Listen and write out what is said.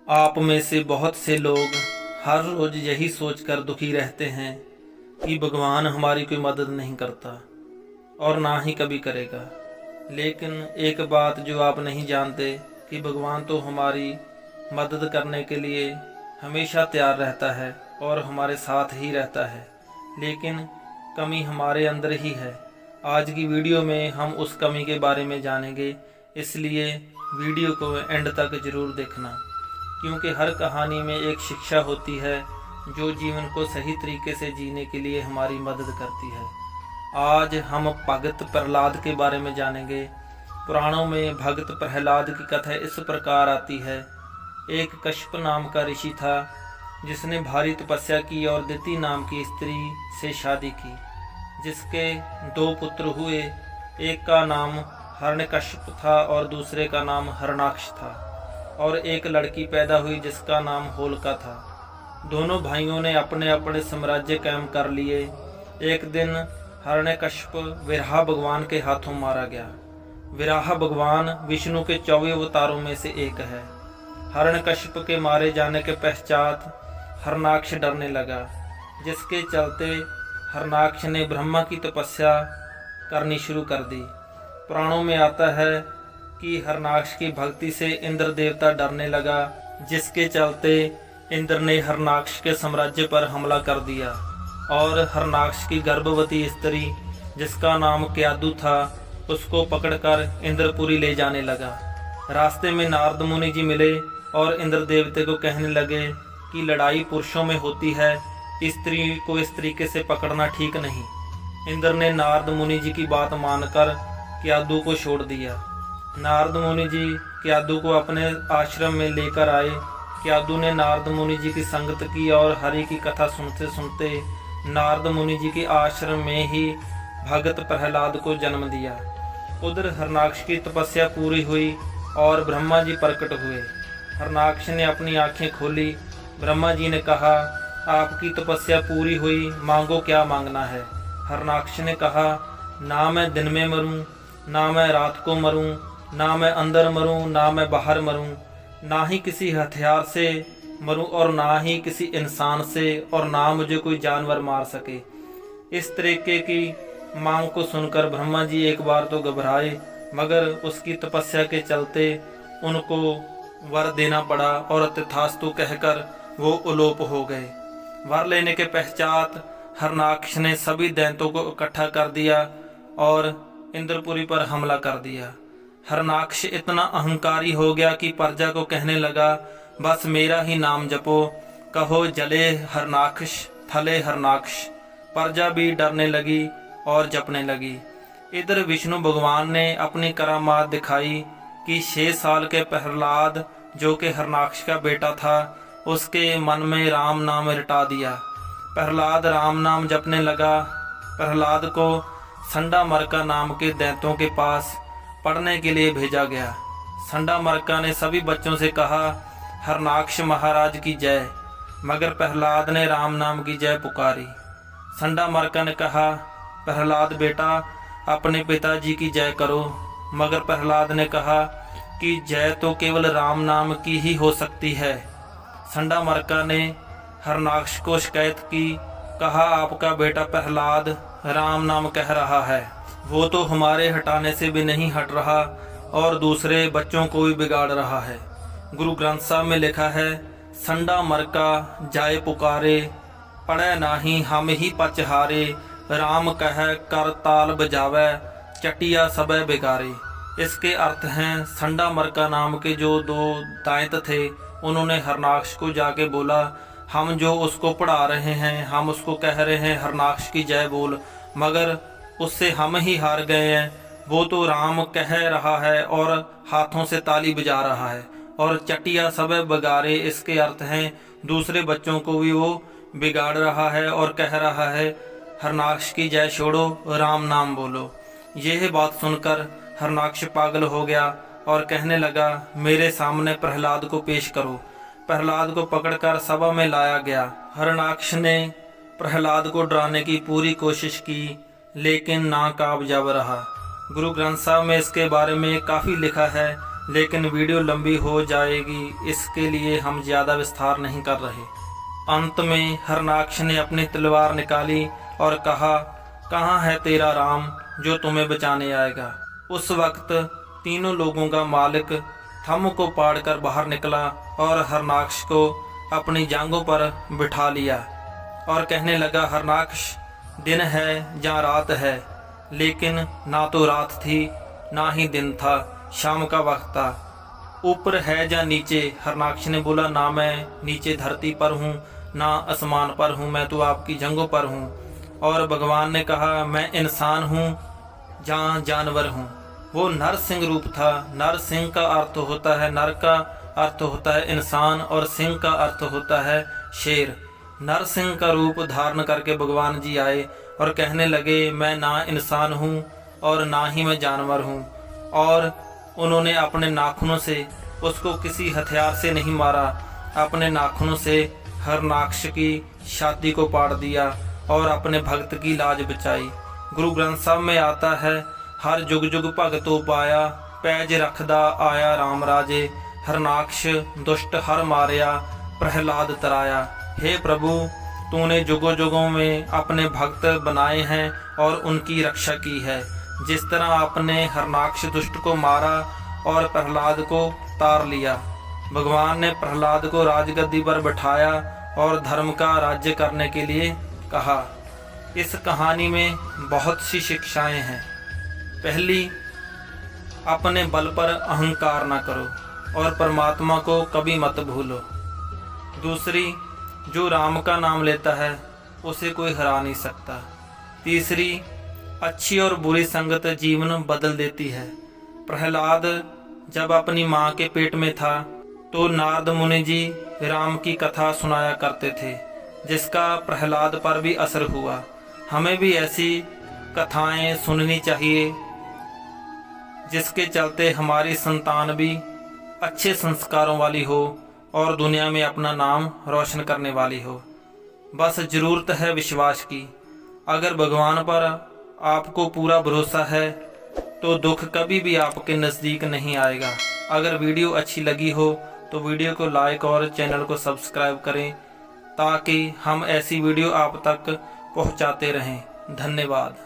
आप में से बहुत से लोग हर रोज़ यही सोचकर दुखी रहते हैं कि भगवान हमारी कोई मदद नहीं करता और ना ही कभी करेगा। लेकिन एक बात जो आप नहीं जानते कि भगवान तो हमारी मदद करने के लिए हमेशा तैयार रहता है और हमारे साथ ही रहता है, लेकिन कमी हमारे अंदर ही है। आज की वीडियो में हम उस कमी के बारे में जानेंगे, इसलिए वीडियो को एंड तक ज़रूर देखना, क्योंकि हर कहानी में एक शिक्षा होती है जो जीवन को सही तरीके से जीने के लिए हमारी मदद करती है। आज हम भगत प्रहलाद के बारे में जानेंगे। पुराणों में भगत प्रहलाद की कथा इस प्रकार आती है। एक कश्यप नाम का ऋषि था जिसने भारी तपस्या की और दिति नाम की स्त्री से शादी की, जिसके 2 पुत्र हुए। एक का नाम हिरण्यकश्यप था और दूसरे का नाम हिरण्याक्ष था, और एक लड़की पैदा हुई जिसका नाम होलिका था। दोनों भाइयों ने अपने अपने साम्राज्य कायम कर लिए। एक दिन हिरण्यकश्यप विराह भगवान के हाथों मारा गया। विराह भगवान विष्णु के 24 अवतारों में से एक है। हिरण्यकश्यप के मारे जाने के पश्चात हिरण्याक्ष डरने लगा, जिसके चलते हिरण्याक्ष ने ब्रह्मा की तपस्या करनी शुरू कर दी। पुराणों में आता है कि हिरण्याक्ष की भक्ति से इंद्र देवता डरने लगा, जिसके चलते इंद्र ने हिरण्याक्ष के साम्राज्य पर हमला कर दिया और हिरण्याक्ष की गर्भवती स्त्री जिसका नाम क्यादु था उसको पकड़कर इंद्रपुरी ले जाने लगा। रास्ते में नारद मुनि जी मिले और इंद्र देवते को कहने लगे कि लड़ाई पुरुषों में होती है, स्त्री को इस तरीके से पकड़ना ठीक नहीं। इंद्र ने नारद मुनि जी की बात मानकर क्यादु को छोड़ दिया। नारद मुनि जी क्यादु को अपने आश्रम में लेकर आए। क्यादु ने नारद मुनि जी की संगत की और हरि की कथा सुनते सुनते नारद मुनि जी के आश्रम में ही भगत प्रहलाद को जन्म दिया। उधर हिरण्याक्ष की तपस्या पूरी हुई और ब्रह्मा जी प्रकट हुए। हिरण्याक्ष ने अपनी आंखें खोली। ब्रह्मा जी ने कहा, आपकी तपस्या पूरी हुई, मांगो क्या मांगना है। हिरण्याक्ष ने कहा, ना मैं दिन में मरूं, ना मैं रात को मरूं, ना मैं अंदर मरूं, ना मैं बाहर मरूं, ना ही किसी हथियार से मरूं और ना ही किसी इंसान से, और ना मुझे कोई जानवर मार सके। इस तरीके की मांग को सुनकर ब्रह्मा जी एक बार तो घबराए, मगर उसकी तपस्या के चलते उनको वर देना पड़ा और तथास्तु कहकर वो उलोप हो गए। वर लेने के पश्चात हिरण्याक्ष ने सभी दैत्यों को इकट्ठा कर दिया और इंद्रपुरी पर हमला कर दिया। हिरण्याक्ष इतना अहंकारी हो गया कि प्रजा को कहने लगा, बस मेरा ही नाम जपो, कहो जले हिरण्याक्ष थले हिरण्याक्ष। प्रजा भी डरने लगी और जपने लगी। इधर विष्णु भगवान ने अपनी करामात दिखाई कि 6 साल के प्रहलाद, जो कि हिरण्याक्ष का बेटा था, उसके मन में राम नाम रटा दिया। प्रहलाद राम नाम जपने लगा। प्रहलाद को संडामरका नाम के दैत्यों के पास पढ़ने के लिए भेजा गया। संडामरका ने सभी बच्चों से कहा, हिरण्याक्ष महाराज की जय, मगर प्रहलाद ने राम नाम की जय पुकारी। संडामरका ने कहा, प्रहलाद बेटा अपने पिताजी की जय करो, मगर प्रहलाद ने कहा कि जय तो केवल राम नाम की ही हो सकती है। संडामरका ने हिरण्याक्ष को शिकायत की, कहा आपका बेटा प्रहलाद राम नाम कह रहा है, वो तो हमारे हटाने से भी नहीं हट रहा और दूसरे बच्चों को भी बिगाड़ रहा है। गुरु ग्रंथ साहब में लिखा है, संडामरका जाए पुकारे, पढ़े नाही हम ही पचहारे, राम कह कर ताल बजावे, चटिया सबे बिगारे। इसके अर्थ हैं, संडामरका नाम के जो 2 दैत्य थे, उन्होंने हिरण्याक्ष को जाके बोला, हम जो उसको पढ़ा रहे हैं, हम उसको कह रहे हैं हिरण्याक्ष की जय बोल, मगर उससे हम ही हार गए हैं। वो तो राम कह रहा है और हाथों से ताली बजा रहा है, और चटिया सबे बिगारे, इसके अर्थ हैं दूसरे बच्चों को भी वो बिगाड़ रहा है और कह रहा है हिरण्याक्ष की जय छोड़ो, राम नाम बोलो। यह बात सुनकर हिरण्याक्ष पागल हो गया और कहने लगा, मेरे सामने प्रहलाद को पेश करो। प्रहलाद को पकड़कर सभा में लाया गया। हिरण्याक्ष ने प्रहलाद को डराने की पूरी कोशिश की, लेकिन नाकामयाब रहा। गुरु ग्रंथ साहब में इसके बारे में काफ़ी लिखा है। लेकिन वीडियो लंबी हो जाएगी, इसके लिए हम ज़्यादा विस्तार नहीं कर रहे। अंत में हरनाक्ष ने अपनी तलवार निकाली और कहा, कहाँ है तेरा राम जो तुम्हें बचाने आएगा। उस वक्त तीनों लोगों का मालिक थंब को पाड़कर बाहर निकला और हरनाक्ष को अपनी जांघों पर बिठा लिया और कहने लगा, हरनाक्ष, दिन है या रात है, लेकिन ना तो रात थी ना ही दिन था, शाम का वक्त था। ऊपर है या नीचे? हरनाक्ष ने बोला, ना मैं नीचे धरती पर हूँ ना आसमान पर हूँ, मैं तो आपकी जंघों पर हूँ। और भगवान ने कहा, मैं इंसान हूँ या जानवर हूँ। वो नरसिंह रूप था। नरसिंह का अर्थ होता है, नर का अर्थ होता है इंसान और सिंह का अर्थ होता है शेर। नरसिंह का रूप धारण करके भगवान जी आए और कहने लगे, मैं ना इंसान हूँ और ना ही मैं जानवर हूँ। और उन्होंने अपने नाखूनों से उसको किसी हथियार से नहीं मारा, अपने नाखूनों से हरनाक्ष की छाती को पाड़ दिया और अपने भक्त की लाज बचाई। गुरु ग्रंथ साहब में आता है, हर जुग जुग भगतो पाया, पैज रखदा आया राम राजे, हरनाक्ष दुष्ट हर मारया, प्रहलाद तराया। हे प्रभु, तूने जुगों जुगों में अपने भक्त बनाए हैं और उनकी रक्षा की है। जिस तरह आपने हरनाक्ष दुष्ट को मारा और प्रहलाद को तार लिया। भगवान ने प्रहलाद को राजगद्दी पर बैठाया और धर्म का राज्य करने के लिए कहा। इस कहानी में बहुत सी शिक्षाएं हैं। पहली, अपने बल पर अहंकार न करो और परमात्मा को कभी मत भूलो। दूसरी, जो राम का नाम लेता है उसे कोई हरा नहीं सकता। तीसरी, अच्छी और बुरी संगत जीवन बदल देती है। प्रहलाद जब अपनी माँ के पेट में था तो नारद मुनि जी राम की कथा सुनाया करते थे, जिसका प्रहलाद पर भी असर हुआ। हमें भी ऐसी कथाएं सुननी चाहिए जिसके चलते हमारी संतान भी अच्छे संस्कारों वाली हो और दुनिया में अपना नाम रोशन करने वाली हो। बस ज़रूरत है विश्वास की। अगर भगवान पर आपको पूरा भरोसा है तो दुख कभी भी आपके नज़दीक नहीं आएगा। अगर वीडियो अच्छी लगी हो तो वीडियो को लाइक और चैनल को सब्सक्राइब करें ताकि हम ऐसी वीडियो आप तक पहुंचाते रहें। धन्यवाद।